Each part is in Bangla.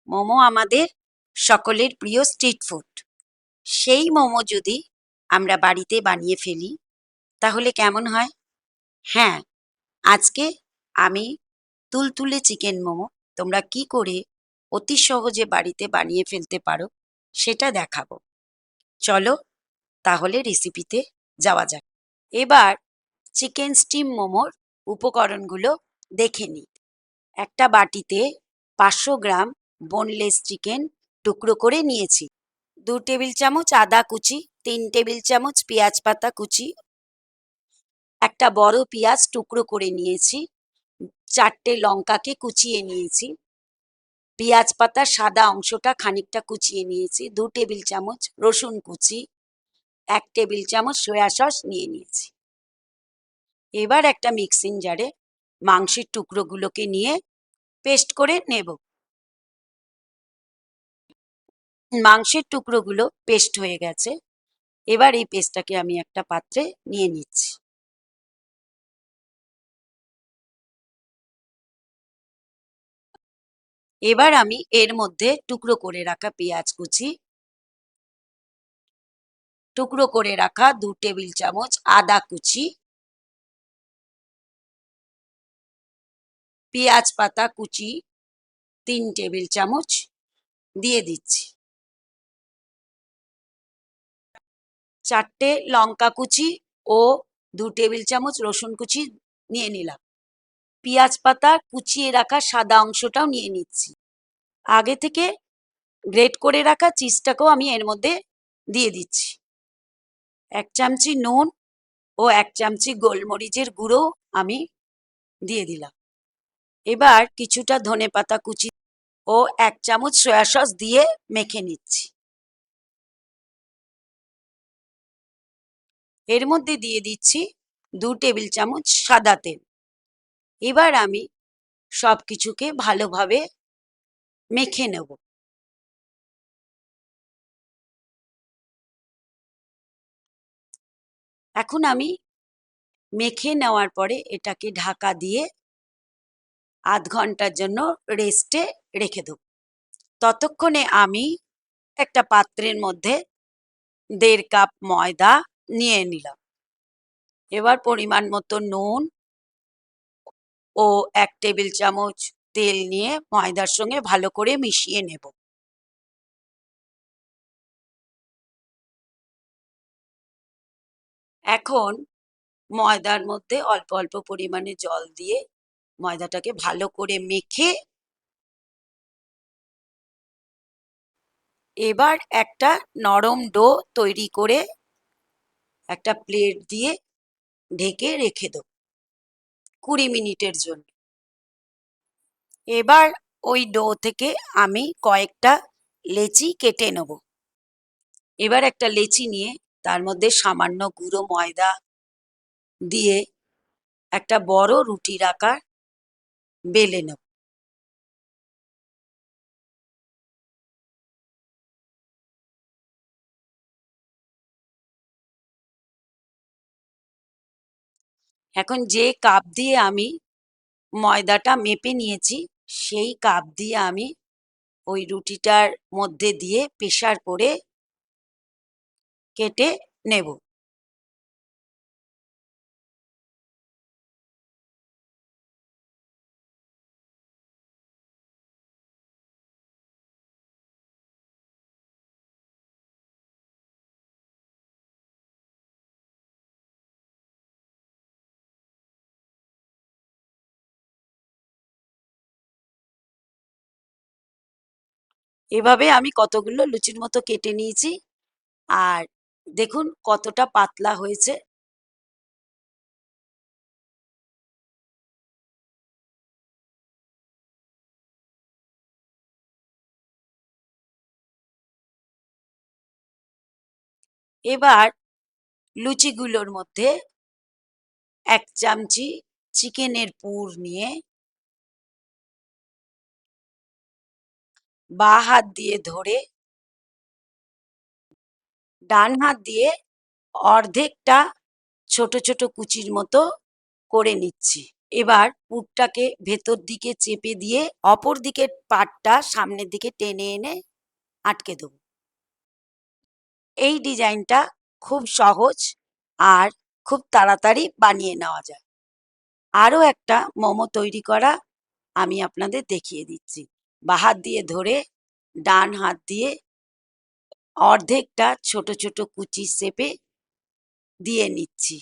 মোমো আমাদের সকলের প্রিয় স্ট্রিট ফুড। সেই মোমো যদি আমরা বাড়িতে বানিয়ে ফেলি তাহলে কেমন হয়? হ্যাঁ, আজকে আমি তুলতুলে চিকেন মোমো তোমরা কি করে অতি সহজে বাড়িতে বানিয়ে ফেলতে পারো সেটা দেখাবো। চলো তাহলে রেসিপিতে যাওয়া যাক। এবার চিকেন স্টিম মোমোর উপকরণগুলো দেখে নিই। একটা বাটিতে 500 গ্রাম বোনলেস চিকেন টুকরো করে নিয়েছি। 2 টেবিল চামচ আদা কুচি, 3 টেবিল চামচ পেঁয়াজ পাতা কুচি, একটা বড় পেঁয়াজ টুকরো করে নিয়েছি, 4টে লঙ্কাকে কুচিয়ে নিয়েছি, পেঁয়াজ পাতার সাদা অংশটা খানিকটা কুচিয়ে নিয়েছি, 2 টেবিল চামচ রসুন কুচি, 1 টেবিল চামচ সয়া সস নিয়ে নিয়েছি। এবার একটা মিক্সিং জারে মাংসের টুকরোগুলোকে নিয়ে পেস্ট করে নেব। মাংসের টুকরোগুলো পেস্ট হয়ে গেছে। এবার এই পেস্টটাকে আমি একটা পাত্রে নিয়ে নিচ্ছি। এবার আমি এর মধ্যে টুকরো করে রাখা পেঁয়াজ কুচি, টুকরো করে রাখা 2 টেবিল চামচ আদা কুচি, পেঁয়াজ পাতা কুচি 3 টেবিল চামচ দিয়ে দিচ্ছি। 4টে লঙ্কা কুচি ও 2 টেবিল চামচ রসুন কুচি নিয়ে নিলাম। পেঁয়াজ পাতা কুচিয়ে রাখা সাদা অংশটাও নিয়ে নিচ্ছি। আগে থেকে গ্রেট করে রাখা চিজটাকেও আমি এর মধ্যে দিয়ে দিচ্ছি। 1 চামচি নুন ও 1 চামচি গোলমরিচের গুঁড়ো আমি দিয়ে দিলাম। এবার কিছুটা ধনেপাতা কুচি ও 1 চামচ সয়া সস দিয়ে মেখে নিচ্ছি। এর মধ্যে দিয়ে দিচ্ছি 2 টেবিল চামচ সাদা তেল। এবার আমি সবকিছুকে ভালোভাবে মেখে নেব। এখন আমি মেখে নেওয়ার পরে এটাকে ঢাকা দিয়ে আধ ঘন্টার জন্য রেস্টে রেখে দেব। ততক্ষণে আমি একটা পাত্রের মধ্যে 1.5 কাপ ময়দা নিয়ে নিলাম। এবার পরিমাণ মতো নুন ও 1 টেবিল চামচ তেল নিয়ে ময়দার সঙ্গে ভালো করে মিশিয়ে নেব। এখন ময়দার মধ্যে অল্প অল্প পরিমাণে জল দিয়ে ময়দাটাকে ভালো করে মেখে এবার একটা নরম ডো তৈরি করে একটা প্লেট দিয়ে ঢেকে রেখে দেব 20 মিনিটের জন্য। এবার ওই ডো থেকে আমি কয়েকটা লেচি কেটে নেব। এবার একটা লেচি নিয়ে তার মধ্যে সামান্য গুঁড়ো ময়দা দিয়ে একটা বড় রুটির আকার বেলে নেব। এখন যে কাপ দিয়ে আমি ময়দাটা মেপে নিয়েছি সেই কাপ দিয়ে আমি ওই রুটিটার মধ্যে দিয়ে প্রেসার করে কেটে নেব। এভাবে আমি কতগুলো লুচির মতো কেটে নিয়েছি আর দেখুন কতটা পাতলা হয়েছে। এবার লুচিগুলোর মধ্যে 1 চামচি চিকেনের পুর নিয়ে বাঁ হাত দিয়ে ধরে ডান হাত দিয়ে অর্ধেকটা ছোট ছোট কুচির মতো করে নিচ্ছি। এবার পুরটাকে ভেতর দিকে চেপে দিয়ে অপর দিকের পাটটা সামনের দিকে টেনে এনে আটকে দেবো। এই ডিজাইনটা খুব সহজ আর খুব তাড়াতাড়ি বানিয়ে নেওয়া যায়। আরও একটা মোমো তৈরি করা আমি আপনাদের দেখিয়ে দিচ্ছি। বাঁ হাত দিয়ে ধরে ডান হাত দিয়ে অর্ধেকটা ছোট ছোট কুচি শেপে দিয়ে নিচ্ছি।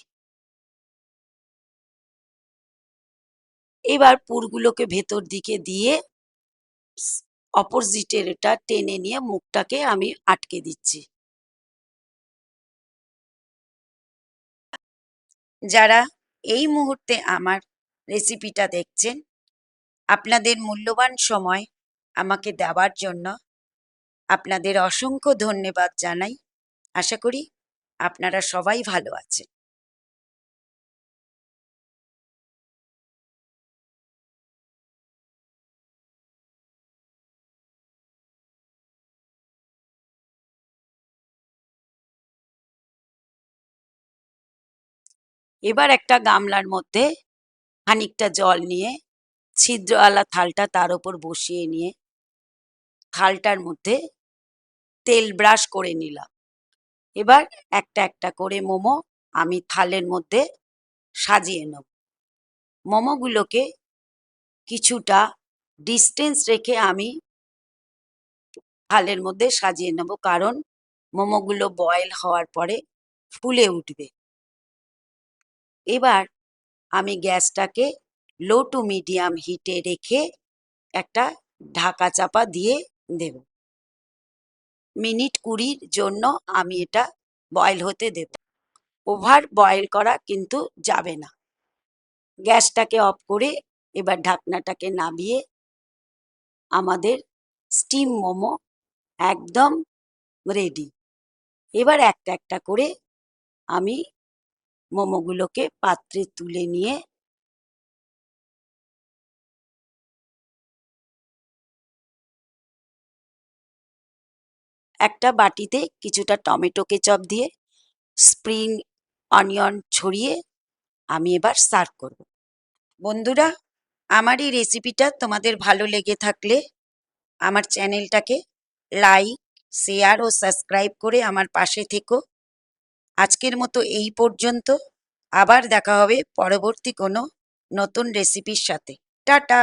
এবার পুরগুলোকে ভেতর দিকে দিয়ে অপোজিটের এটা টেনে নিয়ে মুখটাকে আমি আটকে দিচ্ছি। যারা এই মুহূর্তে আমার রেসিপিটা দেখছেন, আপনাদের মূল্যবান সময় আমাকে দেওয়ার জন্য আপনাদের অসংখ্য ধন্যবাদ জানাই। আশা করি আপনারা সবাই ভালো আছেন। এবার একটা গামলার মধ্যে খানিকটা জল নিয়ে ছিদ্রওয়ালা থালটা তার উপর বসিয়ে নিয়ে থালটার মধ্যে তেল ব্রাশ করে নিলাম। এবার একটা একটা করে মোমো আমি থালের মধ্যে সাজিয়ে নেব। মোমোগুলোকে কিছুটা ডিস্টেন্স রেখে আমি থালের মধ্যে সাজিয়ে নেব, কারণ মোমোগুলো বয়েল হওয়ার পরে ফুলে উঠবে। এবার আমি গ্যাসটাকে লো টু মিডিয়াম হিটে রেখে একটা ঢাকা চাপা দিয়ে দেব। মিনিট 20 জন্য আমি এটা বয়েল হতে দেব। ওভার বয়েল করা কিন্তু যাবে না। গ্যাসটাকে অফ করে এবার ঢাকনাটাকে নামিয়ে আমাদের স্টিম মোমো একদম রেডি। এবার একটা একটা করে আমি মোমোগুলোকে পাত্রে তুলে নিয়ে একটা বাটিতে কিছুটা টমেটো কেচাপ দিয়ে স্প্রিং অনিয়ন ছড়িয়ে আমি এবার সার্ভ করব। বন্ধুরা, আমার এই রেসিপিটা তোমাদের ভালো লেগে থাকলে আমার চ্যানেলটাকে লাইক, শেয়ার ও সাবস্ক্রাইব করে আমার পাশে থেকো। আজকের মতো এই পর্যন্ত। আবার দেখা হবে পরবর্তী কোনো নতুন রেসিপির সাথে। টাটা।